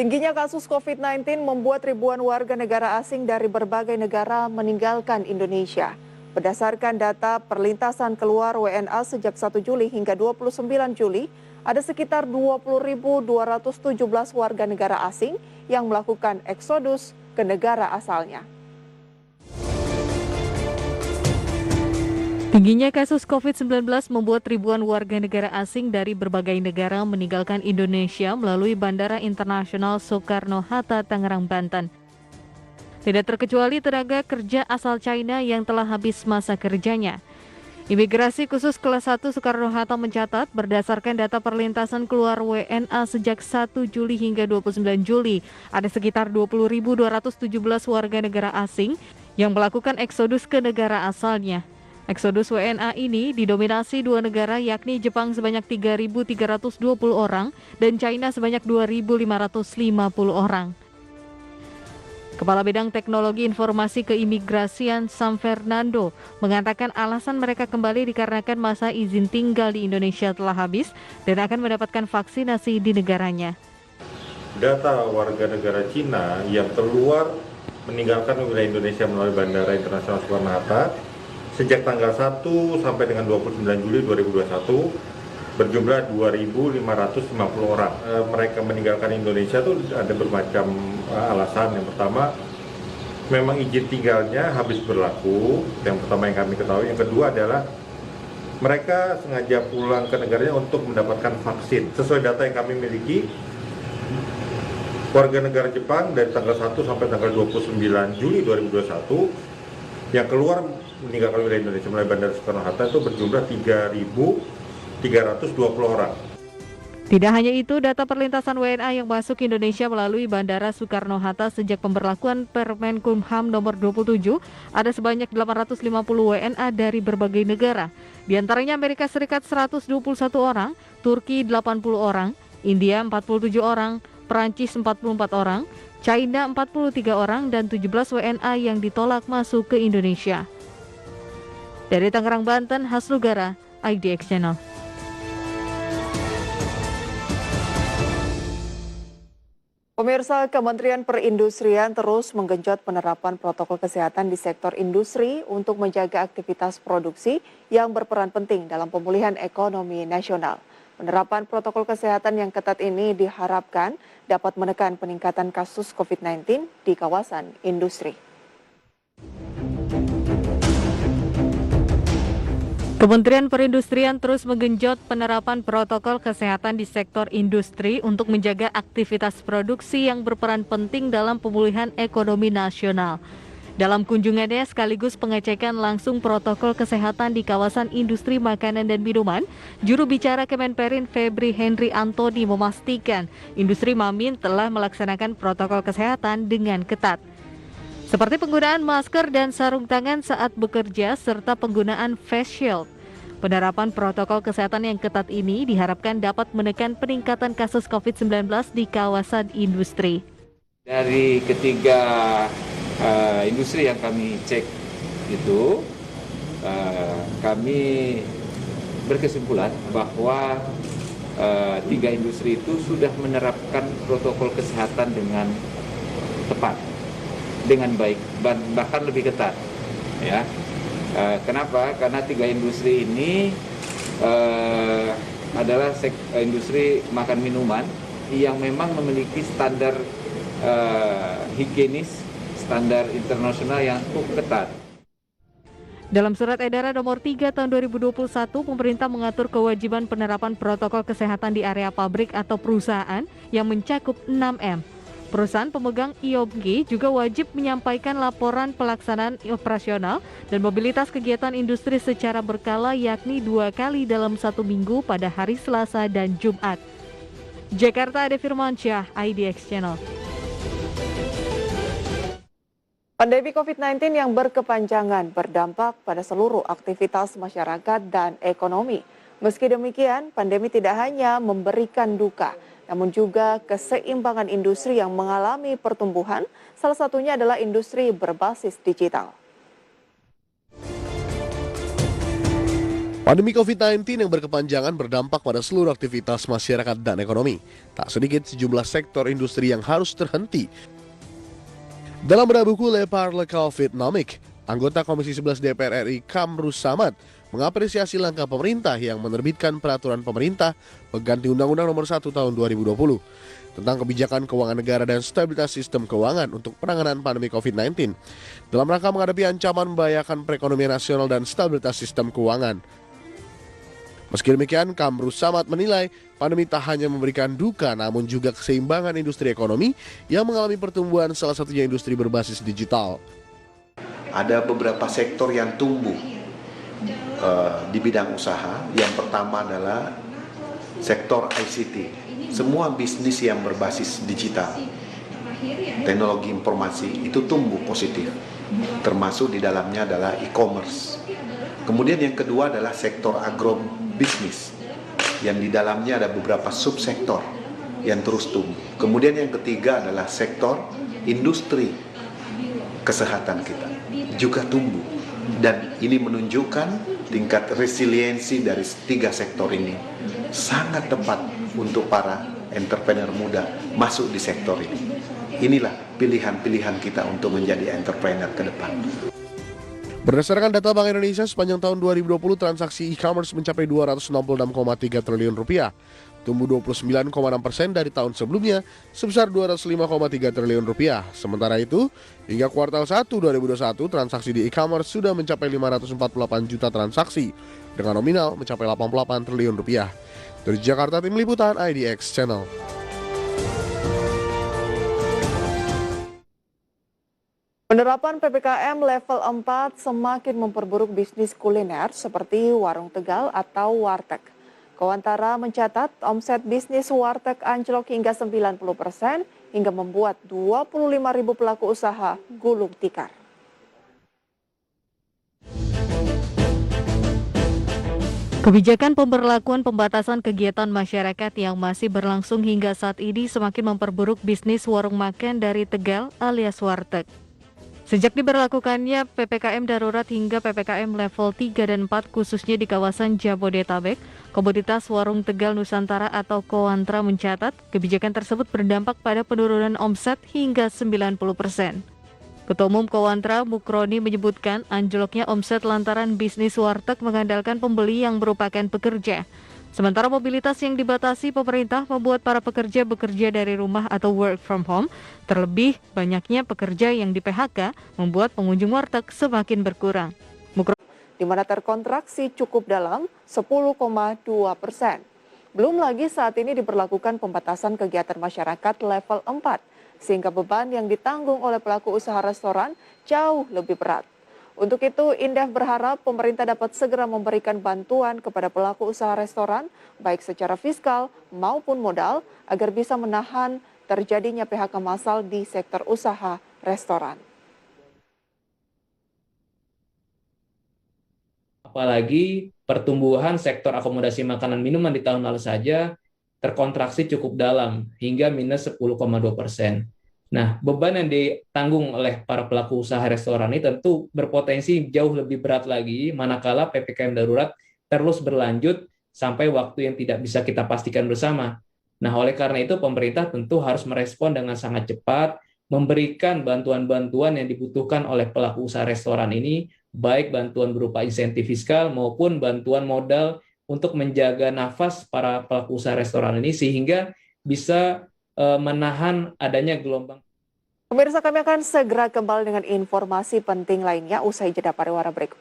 Tingginya kasus COVID-19 membuat ribuan warga negara asing dari berbagai negara meninggalkan Indonesia. Berdasarkan data perlintasan keluar WNA sejak 1 Juli hingga 29 Juli, ada sekitar 20.217 warga negara asing yang melakukan eksodus ke negara asalnya. Tingginya kasus COVID-19 membuat ribuan warga negara asing dari berbagai negara meninggalkan Indonesia melalui Bandara Internasional Soekarno-Hatta, Tangerang, Banten. Tidak terkecuali tenaga kerja asal China yang telah habis masa kerjanya. Imigrasi khusus kelas 1 Soekarno-Hatta mencatat berdasarkan data perlintasan keluar WNA sejak 1 Juli hingga 29 Juli, ada sekitar 20.217 warga negara asing yang melakukan eksodus ke negara asalnya. Eksodus WNA ini didominasi dua negara yakni Jepang sebanyak 3.320 orang dan China sebanyak 2.550 orang. Kepala Bidang Teknologi Informasi Keimigrasian Sam Fernando mengatakan alasan mereka kembali dikarenakan masa izin tinggal di Indonesia telah habis dan akan mendapatkan vaksinasi di negaranya. Data warga negara Cina yang keluar meninggalkan wilayah Indonesia melalui Bandara Internasional Soekarno-Hatta sejak tanggal 1 sampai dengan 29 Juli 2021 berjumlah 2.550 orang. Mereka meninggalkan Indonesia itu ada bermacam alasan. Yang pertama, memang izin tinggalnya habis berlaku. Yang pertama yang kami ketahui. Yang kedua adalah mereka sengaja pulang ke negaranya untuk mendapatkan vaksin. Sesuai data yang kami miliki, warga negara Jepang dari tanggal 1 sampai tanggal 29 Juli 2021 yang keluar meninggalkan wilayah Indonesia melalui Bandara Soekarno-Hatta itu berjumlah 3.320 orang. Tidak hanya itu, data perlintasan WNA yang masuk ke Indonesia melalui Bandara Soekarno-Hatta sejak pemberlakuan Permenkumham nomor 27, ada sebanyak 850 WNA dari berbagai negara. Di antaranya Amerika Serikat 121 orang, Turki 80 orang, India 47 orang, Perancis 44 orang, China 43 orang, dan 17 WNA yang ditolak masuk ke Indonesia. Dari Tangerang, Banten, Hasnugara, IDX Channel. Pemirsa, Kementerian Perindustrian terus menggenjot penerapan protokol kesehatan di sektor industri untuk menjaga aktivitas produksi yang berperan penting dalam pemulihan ekonomi nasional. Penerapan protokol kesehatan yang ketat ini diharapkan dapat menekan peningkatan kasus COVID-19 di kawasan industri. Kementerian Perindustrian terus menggenjot penerapan protokol kesehatan di sektor industri untuk menjaga aktivitas produksi yang berperan penting dalam pemulihan ekonomi nasional. Dalam kunjungannya sekaligus pengecekan langsung protokol kesehatan di kawasan industri makanan dan minuman, juru bicara Kemenperin Febri Henry Antoni memastikan industri Mamin telah melaksanakan protokol kesehatan dengan ketat. Seperti penggunaan masker dan sarung tangan saat bekerja serta penggunaan face shield. Penerapan protokol kesehatan yang ketat ini diharapkan dapat menekan peningkatan kasus COVID-19 di kawasan industri. Dari ketiga industri yang kami cek itu, kami berkesimpulan bahwa tiga industri itu sudah menerapkan protokol kesehatan dengan tepat, dengan baik, bahkan lebih ketat. Ya, kenapa? Karena tiga industri ini adalah industri makan minuman yang memang memiliki standar higienis, standar internasional yang cukup ketat. Dalam surat edaran nomor 3 tahun 2021, pemerintah mengatur kewajiban penerapan protokol kesehatan di area pabrik atau perusahaan yang mencakup 6M. Perusahaan pemegang IOG juga wajib menyampaikan laporan pelaksanaan operasional dan mobilitas kegiatan industri secara berkala, yakni 2 kali dalam 1 minggu pada hari Selasa dan Jumat. Jakarta, Ade Firmansyah, IDX Channel. Pandemi COVID-19 yang berkepanjangan berdampak pada seluruh aktivitas masyarakat dan ekonomi. Meski demikian, pandemi tidak hanya memberikan duka, namun juga keseimbangan industri yang mengalami pertumbuhan, salah satunya adalah industri berbasis digital. Pandemi COVID-19 yang berkepanjangan berdampak pada seluruh aktivitas masyarakat dan ekonomi. Tak sedikit sejumlah sektor industri yang harus terhenti. Dalam bedah buku Le Parle Covidnomic, anggota Komisi 11 DPR RI Kamrus Samad mengapresiasi langkah pemerintah yang menerbitkan peraturan pemerintah pengganti Undang-Undang Nomor 1 Tahun 2020 tentang kebijakan keuangan negara dan stabilitas sistem keuangan untuk penanganan pandemi COVID-19 dalam rangka menghadapi ancaman membahayakan perekonomian nasional dan stabilitas sistem keuangan. Meski demikian, Kamrus Samad menilai pandemi tak hanya memberikan duka namun juga keseimbangan industri ekonomi yang mengalami pertumbuhan, salah satunya industri berbasis digital. Ada beberapa sektor yang tumbuh di bidang usaha. Yang pertama adalah sektor ICT. Semua bisnis yang berbasis digital, teknologi informasi itu tumbuh positif. Termasuk di dalamnya adalah e-commerce. Kemudian yang kedua adalah sektor agrobisnis, yang di dalamnya ada beberapa subsektor yang terus tumbuh. Kemudian yang ketiga adalah sektor industri kesehatan kita juga tumbuh. Dan ini menunjukkan tingkat resiliensi dari tiga sektor ini sangat tepat untuk para entrepreneur muda masuk di sektor ini. Inilah pilihan-pilihan kita untuk menjadi entrepreneur ke depan. Berdasarkan data Bank Indonesia, sepanjang tahun 2020 transaksi e-commerce mencapai Rp266,3 triliun, tumbuh 29,6% dari tahun sebelumnya sebesar Rp205,3 triliun. Sementara itu, hingga kuartal 1 2021, transaksi di e-commerce sudah mencapai 548 juta transaksi dengan nominal mencapai Rp88 triliun. Dari Jakarta, Tim Liputan IDX Channel. Penerapan PPKM level 4 semakin memperburuk bisnis kuliner seperti warung Tegal atau warteg. Kawantara mencatat omset bisnis warteg anjlok hingga 90% hingga membuat 25.000 pelaku usaha gulung tikar. Kebijakan pemberlakuan pembatasan kegiatan masyarakat yang masih berlangsung hingga saat ini semakin memperburuk bisnis warung makan dari Tegal alias warteg. Sejak diberlakukannya PPKM darurat hingga PPKM level 3 dan 4 khususnya di kawasan Jabodetabek, Komunitas Warung Tegal Nusantara atau Kowantra mencatat kebijakan tersebut berdampak pada penurunan omset hingga 90%. Ketua Umum Kowantra Mukroni menyebutkan anjloknya omset lantaran bisnis warteg mengandalkan pembeli yang merupakan pekerja. Sementara mobilitas yang dibatasi pemerintah membuat para pekerja bekerja dari rumah atau work from home, terlebih banyaknya pekerja yang di-PHK membuat pengunjung warteg semakin berkurang. Di mana terkontraksi cukup dalam 10,2%. Belum lagi saat ini diberlakukan pembatasan kegiatan masyarakat level 4, sehingga beban yang ditanggung oleh pelaku usaha restoran jauh lebih berat. Untuk itu, Indef berharap pemerintah dapat segera memberikan bantuan kepada pelaku usaha restoran, baik secara fiskal maupun modal, agar bisa menahan terjadinya PHK massal di sektor usaha restoran. Apalagi pertumbuhan sektor akomodasi makanan minuman di tahun lalu saja terkontraksi cukup dalam, hingga minus 10,2%. Nah, beban yang ditanggung oleh para pelaku usaha restoran ini tentu berpotensi jauh lebih berat lagi manakala PPKM darurat terus berlanjut sampai waktu yang tidak bisa kita pastikan bersama. Nah, oleh karena itu pemerintah tentu harus merespon dengan sangat cepat, memberikan bantuan-bantuan yang dibutuhkan oleh pelaku usaha restoran ini, baik bantuan berupa insentif fiskal maupun bantuan modal untuk menjaga nafas para pelaku usaha restoran ini sehingga bisa menahan adanya gelombang. Pemirsa, kami akan segera kembali dengan informasi penting lainnya usai jeda pariwara berikut.